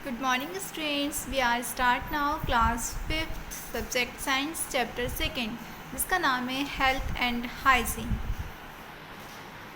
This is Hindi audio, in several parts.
Good morning students. We are start now class 5th subject science chapter 2 जिसका नाम है health and hygiene.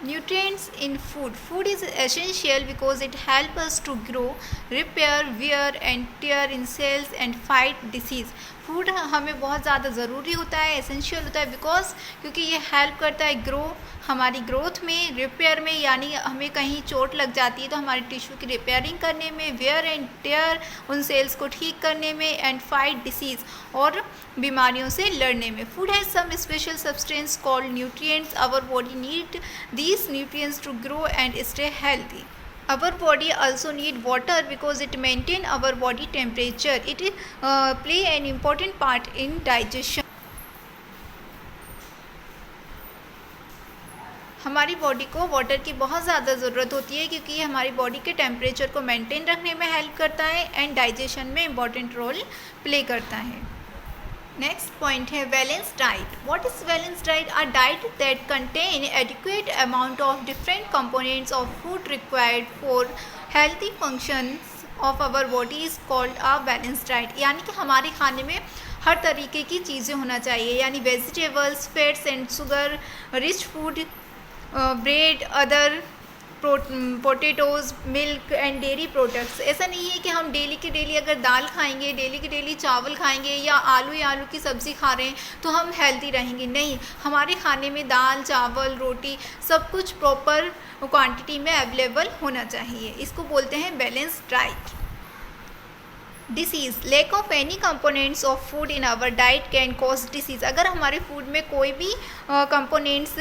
Nutrients in food. Food is essential because it helps us to grow, repair, wear and tear in cells and fight disease. Food हमें बहुत ज़्यादा ज़रूरी होता है, एसेंशियल होता है बिकॉज क्योंकि ये हेल्प करता है हमारी ग्रोथ में, रिपेयर में, यानी हमें कहीं चोट लग जाती है तो हमारे टिश्यू की रिपेयरिंग करने में, वेयर एंड टेयर उन सेल्स को ठीक करने में एंड फाइट डिसीज़ और बीमारियों से लड़ने में. Food has some special substance called nutrients. Our body need these nutrients to grow and stay healthy. Our body also need water because it maintain our body temperature. It play an important part in digestion. हमारी बॉडी को वाटर की बहुत ज़्यादा ज़रूरत होती है क्योंकि ये हमारी बॉडी के टेम्परेचर को मेंटेन रखने में हेल्प करता है एंड डाइजेशन में इम्पॉर्टेंट रोल प्ले करता है. नेक्स्ट पॉइंट है balance diet. What is balance diet? A diet that contain adequate amount of different components of food required for healthy functions of our body is called a balance diet. यानी कि हमारे खाने में हर तरीके की चीज़ें होना चाहिए, यानी vegetables, fats and sugar rich food, bread, other potatoes, milk and dairy products. ऐसा नहीं है कि हम डेली के डेली अगर दाल खाएंगे, डेली के डेली चावल खाएंगे या आलू की सब्ज़ी खा रहे हैं तो हम हेल्दी रहेंगे. नहीं, हमारे खाने में दाल, चावल, रोटी सब कुछ प्रॉपर क्वांटिटी में अवेलेबल होना चाहिए. इसको बोलते हैं balance diet. Disease. Lack of any components of food in our diet can cause disease. अगर हमारे फूड में कोई भी कंपोनेंट्स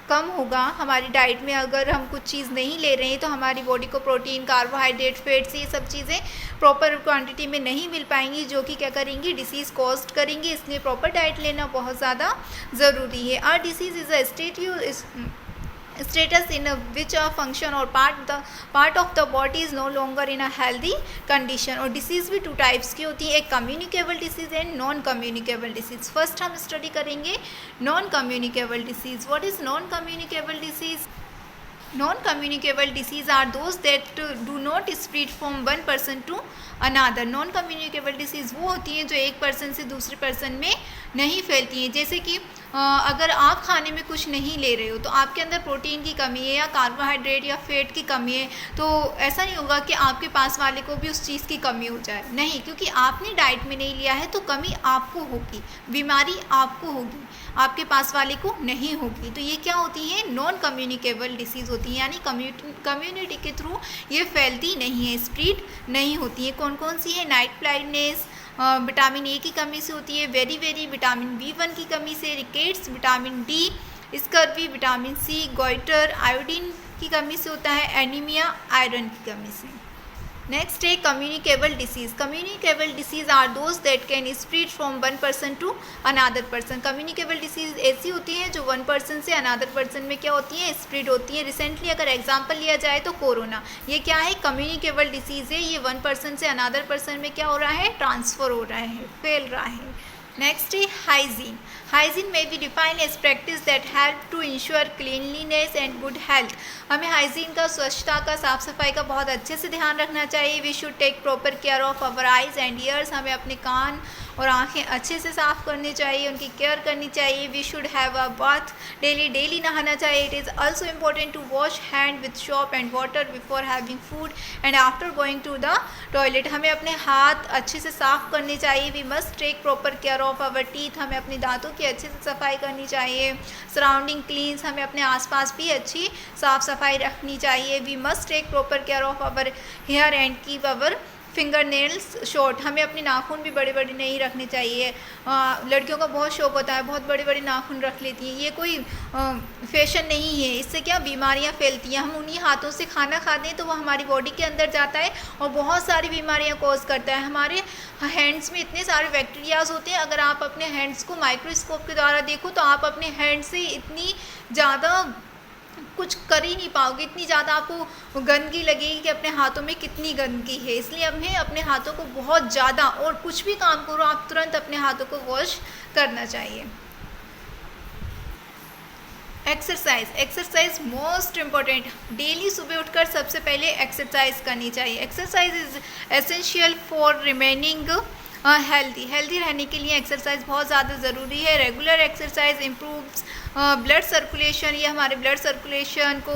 कम होगा, हमारी डाइट में अगर हम कुछ चीज़ नहीं ले रहे हैं तो हमारी बॉडी को प्रोटीन, कार्बोहाइड्रेट, फैट्स ये सब चीज़ें प्रॉपर क्वांटिटी में नहीं मिल पाएंगी जो कि क्या करेंगी, डिसीज़ कॉज करेंगी. इसलिए प्रॉपर डाइट लेना बहुत ज़्यादा ज़रूरी है. Or disease is a status in which a function or part of the body is no longer in a healthy condition. और डिसीज़ भी टू टाइप्स की होती है, एक communicable disease and non communicable disease. First हम स्टडी करेंगे non communicable disease. What is non communicable disease? Non-communicable disease are those that do not spread from one person to another. Non-communicable disease वो होती हैं जो एक पर्सन से दूसरे पर्सन में नहीं फैलती हैं. जैसे कि अगर आप खाने में कुछ नहीं ले रहे हो तो आपके अंदर प्रोटीन की कमी है या कार्बोहाइड्रेट या फैट की कमी है, तो ऐसा नहीं होगा कि आपके पास वाले को भी उस चीज़ की कमी हो जाए. नहीं, क्योंकि आपने डाइट में नहीं लिया है तो कमी आपको होगी, बीमारी आपको होगी, आपके पास वाले को नहीं होगी. तो ये क्या होती है? नॉन कम्युनिकेबल डिसीज़ होती है, यानी कम्युनिटी के थ्रू ये फैलती नहीं है, स्प्रेड नहीं होती है. कौन कौन सी है? नाइट ब्लाइंडनेस विटामिन ए की कमी से होती है, वेरी विटामिन B1 की कमी से, rickets vitamin D, scurvy vitamin C, goitre iodine की कमी से होता है, एनीमिया आयरन की कमी से. नेक्स्ट है communicable disease. Communicable disease are those that can spread from one person to another person. Communicable disease ऐसी होती हैं जो वन पर्सन से अनादर पर्सन में क्या होती हैं, स्प्रेड होती हैं. रिसेंटली अगर एग्जांपल लिया जाए तो कोरोना, ये क्या है? कम्युनिकेबल डिसीज़ है. ये वन पर्सन से अनादर पर्सन में क्या हो रहा है? ट्रांसफ़र हो रहा है, फैल रहा है. नेक्स्ट है हाइजीन. हाइजीन में भी define as practice that help to ensure cleanliness and good health. हमें हाइजीन का, स्वच्छता का, साफ़ सफाई का बहुत अच्छे से ध्यान रखना चाहिए. We should take proper care of our eyes and ears. हमें अपने कान और आँखें अच्छे से साफ़ करनी चाहिए, उनकी केयर करनी चाहिए. We should have a bath daily नहाना चाहिए. It is also important to wash hand with soap and water before having food and after going to the toilet. हमें अपने हाथ अच्छे से साफ़ करने चाहिए. We must take proper care of our teeth. हमें अपने दांतों की अच्छे से सफाई करनी चाहिए. सराउंडिंग क्लीन्स, हमें अपने आसपास भी अच्छी साफ़ सफाई रखनी चाहिए. We must take proper care of our hair and keep our finger nails short. हमें अपने नाखून भी बड़े नहीं रखने चाहिए. लड़कियों का बहुत शौक होता है, बहुत बड़े नाखून रख लेती हैं. ये कोई फैशन नहीं है. इससे क्या बीमारियां फैलती हैं. हम उन्हीं हाथों से खाना खाते हैं तो वो हमारी बॉडी के अंदर जाता है और बहुत सारी बीमारियां कॉज करता है. हमारे हैंड्स में इतने सारे बैक्टीरियाज होते हैं. अगर आप अपने हैंड्स को माइक्रोस्कोप के द्वारा देखो तो आप अपने हैंड से इतनी ज़्यादा कुछ कर ही नहीं पाओगे, इतनी ज़्यादा आपको गंदगी लगेगी कि अपने हाथों में कितनी गंदगी है. इसलिए हमें अपने हाथों को बहुत ज़्यादा, और कुछ भी काम करो आप तुरंत अपने हाथों को वॉश करना चाहिए. Exercise most important. डेली सुबह उठकर सबसे पहले एक्सरसाइज करनी चाहिए। Exercise is essential for remaining healthy रहने के लिए एक्सरसाइज बहुत ज़्यादा ज़रूरी है। Regular exercise improves blood circulation, ये हमारे ब्लड सर्कुलेशन को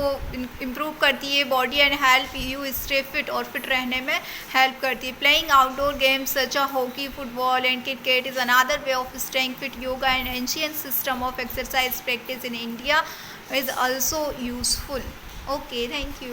इम्प्रूव करती है body and help you stay fit, और फिट रहने में हेल्प करती है। Playing outdoor games such a hockey, football and cricket is another way of staying fit. Yoga and ancient system of exercise practice in India is also useful. Okay, thank you.